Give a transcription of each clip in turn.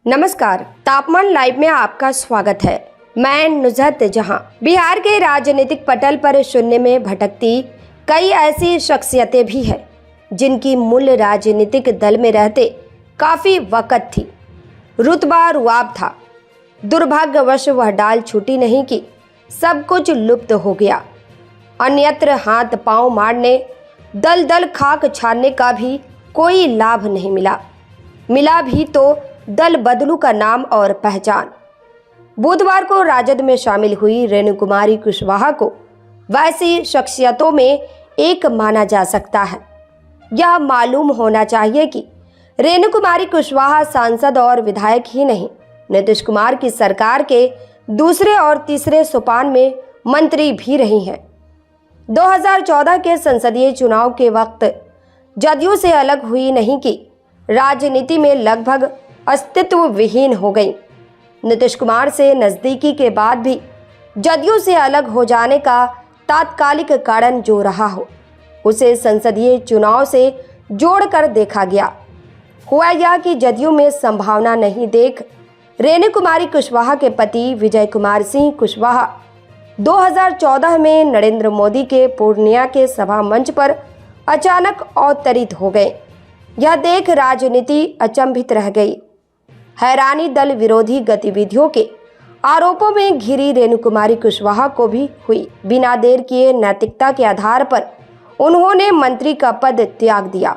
नमस्कार, तापमान लाइव में आपका स्वागत है। मैं नुजहत जहां। बिहार के राजनीतिक पटल पर शून्य में भटकती कई ऐसी शख्सियतें भी हैं जिनकी मूल राजनीतिक दल में रहते काफी वक़्त थी, रुतबा रुआब था। दुर्भाग्यवश वह डाल छूटी नहीं कि सब कुछ लुप्त हो गया। अन्यत्र हाथ पांव मारने, दल दल खाक छानने का भी कोई लाभ नहीं मिला भी तो दल बदलू का नाम और पहचान। बुधवार को राजद में शामिल हुई रेणु कुमारी कुशवाहा को वैसी शख्सियतों में एक माना जा सकता है। यह मालूम होना चाहिए कि रेणु कुमारी कुशवाहा सांसद और विधायक ही नहीं, नीतीश कुमार की सरकार के दूसरे और तीसरे सोपान में मंत्री भी रही हैं। 2014 के संसदीय चुनाव के वक्त जदयू से अलग हुई नहीं कि राजनीति में लगभग अस्तित्व विहीन हो गई। नीतीश कुमार से नजदीकी के बाद भी जदयू से अलग हो जाने का तात्कालिक कारण जो रहा हो, उसे संसदीय चुनाव से जोड़कर देखा गया। हुआ यह कि जदयू में संभावना नहीं देख रेणु कुमारी कुशवाहा के पति विजय कुमार सिंह कुशवाहा 2014 में नरेंद्र मोदी के पूर्णिया के सभा मंच पर अचानक अवतरित हो गए। यह देख राजनीति अचंभित रह गई। हैरानी दल विरोधी गतिविधियों के आरोपों में घिरी रेणु कुमारी कुशवाहा को भी हुई। बिना देर किए नैतिकता के आधार पर उन्होंने मंत्री का पद त्याग दिया,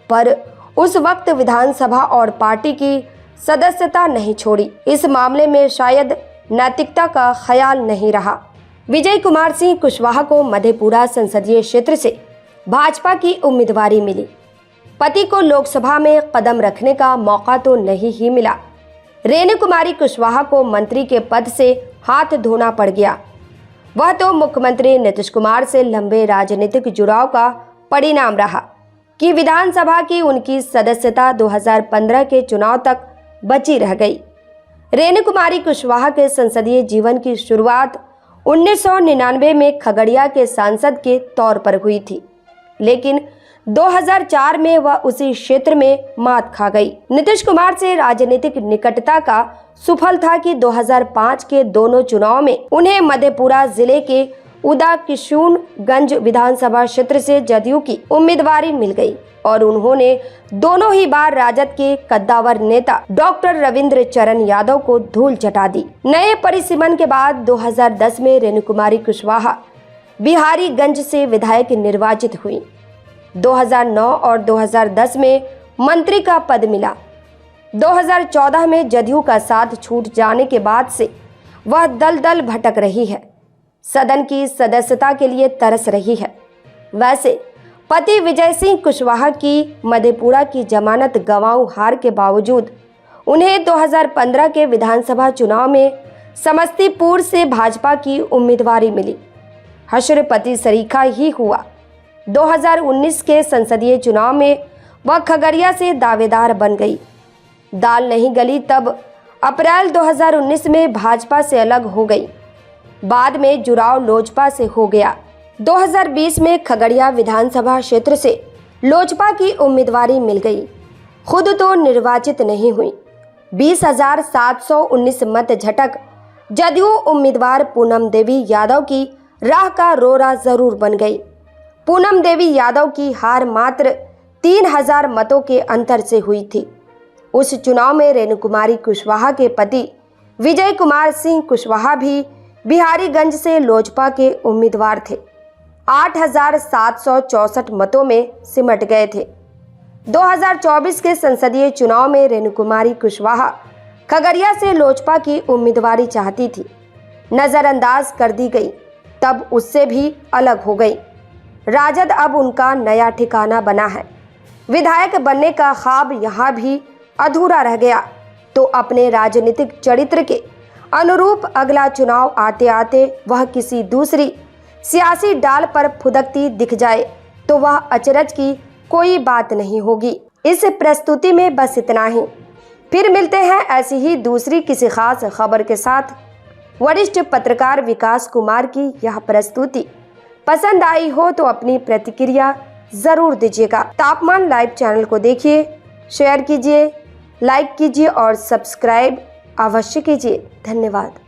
पर उस वक्त विधानसभा और पार्टी की सदस्यता नहीं छोड़ी। इस मामले में शायद नैतिकता का ख्याल नहीं रहा। विजय कुमार सिंह कुशवाहा को मधेपुरा संसदीय क्षेत्र से भाजपा की उम्मीदवारी मिली। पति को लोकसभा में कदम रखने का मौका तो नहीं ही मिला। रेणु कुमारी कुशवाहा को मंत्री के पद से हाथ धोना पड़ गया। वह तो मुख्यमंत्री नीतीश कुमार से लंबे राजनीतिक जुड़ाव का परिणाम रहा कि विधानसभा की उनकी सदस्यता 2015 के चुनाव तक बची रह गई। रेणु कुमारी कुशवाहा के संसदीय जीवन की शुरुआत 1999 में खगड़िया के सांसद के तौर पर हुई थी, लेकिन 2004 में वह उसी क्षेत्र में मात खा गई। नीतीश कुमार से राजनीतिक निकटता का सुफल था कि 2005 के दोनों चुनाव में उन्हें मधेपुरा जिले के उदाकिशुनगंज विधानसभा क्षेत्र से जदयू की उम्मीदवारी मिल गई और उन्होंने दोनों ही बार राजद के कद्दावर नेता डॉक्टर रविंद्र चरण यादव को धूल चटा दी। नए परिसीमन के बाद 2010 में रेणु कुमारी कुशवाहा बिहारीगंज से विधायक निर्वाचित हुई। 2009 और 2010 में मंत्री का पद मिला। 2014 में जदयू का साथ छूट जाने के बाद से वह दल दल भटक रही है, सदन की सदस्यता के लिए तरस रही है। वैसे पति विजय सिंह कुशवाहा की मधेपुरा की जमानत गंवाऊ हार के बावजूद उन्हें 2015 के विधानसभा चुनाव में समस्तीपुर से भाजपा की उम्मीदवारी मिली। हश्र पति सरीखा ही हुआ। 2019 के संसदीय चुनाव में वह खगड़िया से दावेदार बन गई। दाल नहीं गली तब अप्रैल 2019 में भाजपा से अलग हो गई। बाद में जुड़ाव लोजपा से हो गया। 2020 में खगड़िया विधानसभा क्षेत्र से लोजपा की उम्मीदवारी मिल गई। खुद तो निर्वाचित नहीं हुई। 20,719 मत झटक जदयू उम्मीदवार पूनम देवी यादव की राह का रोरा जरूर बन गई। पूनम देवी यादव की हार मात्र 3,000 मतों के अंतर से हुई थी। उस चुनाव में रेणु कुमारी कुशवाहा के पति विजय कुमार सिंह कुशवाहा भी बिहारीगंज से लोजपा के उम्मीदवार थे। 8,764 मतों में सिमट गए थे। 2024 के संसदीय चुनाव में रेणु कुमारी कुशवाहा खगड़िया से लोजपा की उम्मीदवारी चाहती थी, नजरअंदाज कर दी गई, तब उससे भी अलग हो गई। राजद अब उनका नया ठिकाना बना है। विधायक बनने का ख्वाब यहाँ भी अधूरा रह गया तो अपने राजनीतिक चरित्र के अनुरूप अगला चुनाव आते आते वह किसी दूसरी सियासी डाल पर फुदकती दिख जाए तो वह अचरज की कोई बात नहीं होगी। इस प्रस्तुति में बस इतना ही। फिर मिलते हैं ऐसी ही दूसरी किसी खास खबर के साथ। वरिष्ठ पत्रकार विकास कुमार की यह प्रस्तुति पसंद आई हो तो अपनी प्रतिक्रिया जरूर दीजिएगा। तापमान लाइव चैनल को देखिए, शेयर कीजिए, लाइक कीजिए और सब्सक्राइब अवश्य कीजिए। धन्यवाद।